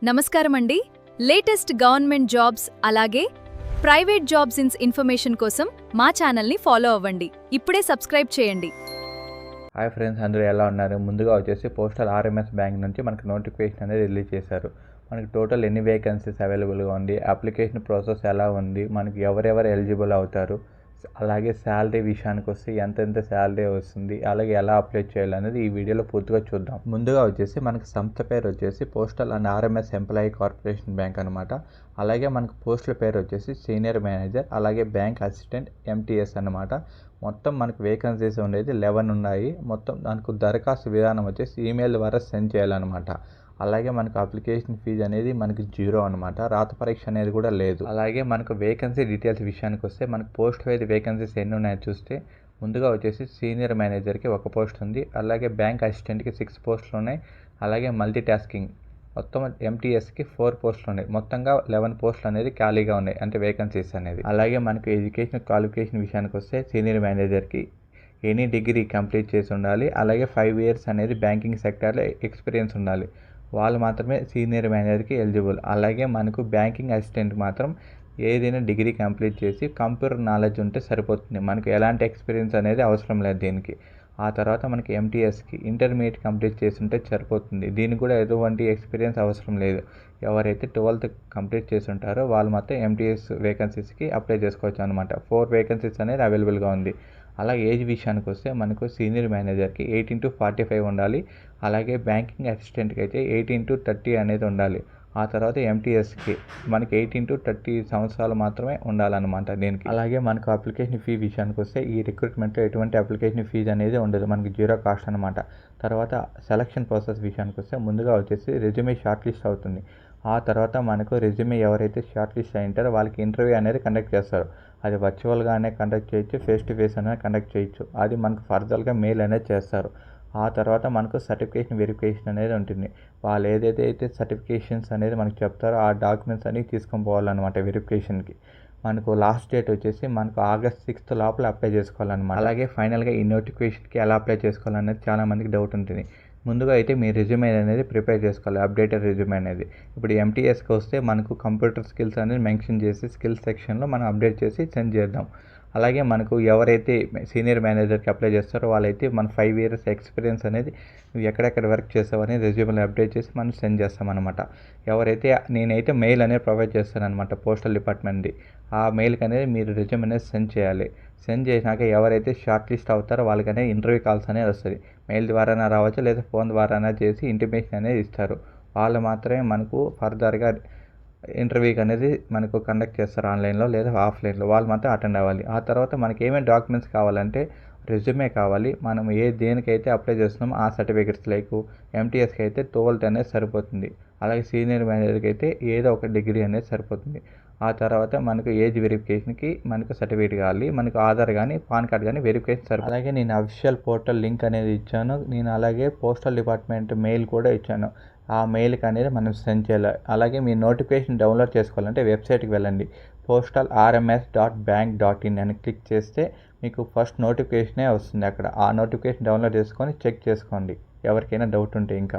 నమస్కారం అండి. Latest government jobs అలాగే ప్రైవేట్ జాబ్స్ ఇన్ఫర్మేషన్ కోసం మా ఛానల్ని ఫాలో అవ్వండి. ఇప్పుడే సబ్స్క్రైబ్ చేయండి. హాయ్ ఫ్రెండ్స్, అందరూ ఎలా ఉన్నారు? ముందుగా వచ్చేసి పోస్టల్ ఆర్ఎంఎస్ బ్యాంక్ నుంచి మనకు నోటిఫికేషన్ అనేది రిలీజ్ చేశారు. మనకి టోటల్ ఎన్ని వేకెన్సీస్ అవైలబుల్గా ఉంది, అప్లికేషన్ ప్రాసెస్ ఎలా ఉంది, మనకి ఎవరెవరు ఎలిజిబుల్ అవుతారు, అలాగే శాలరీ విషయానికి వస్తే ఎంత శాలరీ వస్తుంది, అలాగే ఎలా అప్లై చేయాలనేది ఈ వీడియోలో పూర్తిగా చూద్దాం. ముందుగా వచ్చేసి మనకి సంస్థ పేరు వచ్చేసి postal and RMS employee corporation bank అనమాట. అలాగే మనకు పోస్టుల పేరు వచ్చేసి సీనియర్ మేనేజర్, అలాగే బ్యాంక్ అసిస్టెంట్ ఎంటీఎస్ అనమాట. మొత్తం మనకు వేకెన్సీస్ ఉండేది 11 ఉన్నాయి. మొత్తం దానికి దరఖాస్తు విధానం వచ్చేసి ఈమెయిల్ ద్వారా సెండ్ చేయాలన్నమాట. అలాగే మనకు అప్లికేషన్ ఫీజు అనేది మనకి 0 అనమాట. రాత పరీక్ష అనేది కూడా లేదు. అలాగే మనకు వేకెన్సీ డీటెయిల్స్ విషయానికి వస్తే మనకు పోస్ట్ వైజ్ వేకెన్సీస్ ఎన్ని ఉన్నాయో చూస్తే ముందుగా వచ్చేసి సీనియర్ మేనేజర్కి 1 పోస్ట్ ఉంది. అలాగే బ్యాంక్ అసిస్టెంట్కి 6 పోస్టులు ఉన్నాయి. అలాగే మల్టీ టాస్కింగ్ మొత్తం ఎంటీఎస్కి 4 పోస్టులు ఉన్నాయి. మొత్తంగా 11 పోస్టులు అనేది ఖాళీగా ఉన్నాయి, అంటే వేకెన్సీస్ అనేది. అలాగే మనకు ఎడ్యుకేషన్ క్వాలిఫికేషన్ విషయానికి వస్తే సీనియర్ మేనేజర్కి ఎనీ డిగ్రీ కంప్లీట్ చేసి ఉండాలి. అలాగే 5 ఇయర్స్ అనేది బ్యాంకింగ్ సెక్టార్లో ఎక్స్పీరియన్స్ ఉండాలి. వాళ్ళు మాత్రమే సీనియర్ మేనేజర్కి ఎలిజిబుల్. అలాగే మనకు బ్యాంకింగ్ అసిస్టెంట్ మాత్రం ఏదైనా డిగ్రీ కంప్లీట్ చేసి కంప్యూటర్ నాలెడ్జ్ ఉంటే సరిపోతుంది. మనకు ఎలాంటి ఎక్స్పీరియన్స్ అనేది అవసరం లేదు దీనికి. ఆ తర్వాత మనకి ఎంటీఎస్కి ఇంటర్మీడియట్ కంప్లీట్ చేసి ఉంటే సరిపోతుంది. దీనికి కూడా ఎటువంటి ఎక్స్పీరియన్స్ అవసరం లేదు. ఎవరైతే 12th కంప్లీట్ చేసి ఉంటారో వాళ్ళు మాత్రం ఎంటీఎస్ వేకెన్సీస్కి అప్లై చేసుకోవచ్చు అనమాట. 4 వేకెన్సీస్ అనేది అవైలబుల్గా ఉంది. అలాగే ఏజ్ విషయానికి వస్తే మనకు సీనియర్ మేనేజర్కి 18 to 45 ఉండాలి. అలాగే బ్యాంకింగ్ అసిస్టెంట్కి అయితే 18 to 30 అనేది ఉండాలి. ఆ తర్వాత ఎంటీఎస్కి మనకి 18 to 30 సంవత్సరాలు మాత్రమే ఉండాలన్నమాట దీనికి. అలాగే మనకు అప్లికేషన్ ఫీ విషయానికి వస్తే ఈ రిక్రూట్మెంట్లో ఎటువంటి అప్లికేషన్ ఫీజు అనేది ఉండదు, మనకి 0 కాస్ట్ అనమాట. తర్వాత సెలక్షన్ ప్రాసెస్ విషయానికి వస్తే ముందుగా వచ్చేసి రెజ్యూమే షార్ట్ లిస్ట్ అవుతుంది. ఆ తర్వాత మనకు రెజ్యూమే ఎవరైతే షార్ట్ లిస్ట్ అయింటారో వాళ్ళకి ఇంటర్వ్యూ అనేది కండక్ట్ చేస్తారు. అది వర్చువల్గానే కండక్ట్ చేయొచ్చు, ఫేస్ టు ఫేస్ అనేది కండక్ట్ చేయొచ్చు. అది మనకు ఫర్దర్గా మెయిల్ అనేది చేస్తారు. ఆ తర్వాత మనకు సర్టిఫికేషన్ వెరిఫికేషన్ అనేది ఉంటుంది. వాళ్ళు ఏదైతే సర్టిఫికేషన్స్ అనేది మనకు చెప్తారో ఆ డాక్యుమెంట్స్ అనేవి తీసుకొని పోవాలన్నమాట వెరిఫికేషన్కి. మనకు లాస్ట్ డేట్ వచ్చేసి మనకు August 6th లోపల అప్లై చేసుకోవాలన్నమాట. అలాగే ఫైనల్గా ఈ నోటిఫికేషన్కి ఎలా అప్లై చేసుకోవాలనేది చాలామందికి డౌట్ ఉంటుంది. ముందుగా అయితే మీ రెజ్యూమే అనేది ప్రిపేర్ చేసుకోవాలి, అప్డేటెడ్ రెజ్యూమే అనేది. ఇప్పుడు ఎంటీఎస్కి వస్తే మనకు కంప్యూటర్ స్కిల్స్ అనేది మెన్షన్ చేసి స్కిల్స్ సెక్షన్లో మనం అప్డేట్ చేసి సెండ్ చేద్దాం. అలాగే మనకు ఎవరైతే సీనియర్ మేనేజర్కి అప్లై చేస్తారో వాళ్ళైతే మన 5 ఇయర్స్ ఎక్స్పీరియన్స్ అనేది నువ్వు ఎక్కడెక్కడ వర్క్ చేస్తావని రెజ్యూమేలో అప్డేట్ చేసి మనం సెండ్ చేస్తామన్నమాట. ఎవరైతే నేనైతే మెయిల్ అనేది ప్రొవైడ్ చేస్తానన్నమాట పోస్టల్ డిపార్ట్మెంట్ది. ఆ మెయిల్కి అనేది మీరు రెజ్యూమ్ అనేది సెండ్ చేయాలి. సెండ్ చేసినాక ఎవరైతే షార్ట్ లిస్ట్ అవుతారో వాళ్ళకనే ఇంటర్వ్యూ కాల్స్ అనేది వస్తుంది. మెయిల్ ద్వారానే రావచ్చు, లేదా ఫోన్ ద్వారానే చేసి ఇంటిమేషన్ అనేది ఇస్తారు. వాళ్ళు మాత్రమే మనకు ఫర్దర్గా ఇంటర్వ్యూకి అనేది మనకు కండక్ట్ చేస్తారు, ఆన్లైన్లో లేదా ఆఫ్లైన్లో. వాళ్ళు మాత్రం అటెండ్ అవ్వాలి. ఆ తర్వాత మనకి ఏమేమి డాక్యుమెంట్స్ కావాలంటే రెజ్యూమే కావాలి. మనం దేనికైతే అప్లై చేస్తున్నామో ఆ సర్టిఫికేట్స్ లైక్ ఎంటీఎస్కి అయితే 12th అనేది సరిపోతుంది. అలాగే సీనియర్ మేనేజర్కి అయితే ఏదో ఒక డిగ్రీ అనేది సరిపోతుంది. ఆ తర్వాత మనకు ఏజ్ వెరిఫికేషన్కి మనకు సర్టిఫికేట్ కావాలి. మనకు ఆధార్ కానీ పాన్ కార్డ్ కానీ వెరిఫికేషన్ సరిపోతుంది. అలాగే నేను అఫీషియల్ పోర్టల్ లింక్ అనేది ఇచ్చాను. నేను అలాగే పోస్టల్ డిపార్ట్మెంట్ మెయిల్ కూడా ఇచ్చాను. ఆ మెయిల్కి అనేది మనం సెండ్ చేయాలి. అలాగే మీ నోటిఫికేషన్ డౌన్లోడ్ చేసుకోవాలంటే వెబ్సైట్కి వెళ్ళండి. postalrms.bank.in అని క్లిక్ చేస్తే మీకు ఫస్ట్ నోటిఫికేషనే వస్తుంది. అక్కడ ఆ నోటిఫికేషన్ డౌన్లోడ్ చేసుకొని చెక్ చేసుకోండి ఎవరికైనా డౌట్ ఉంటే. ఇంకా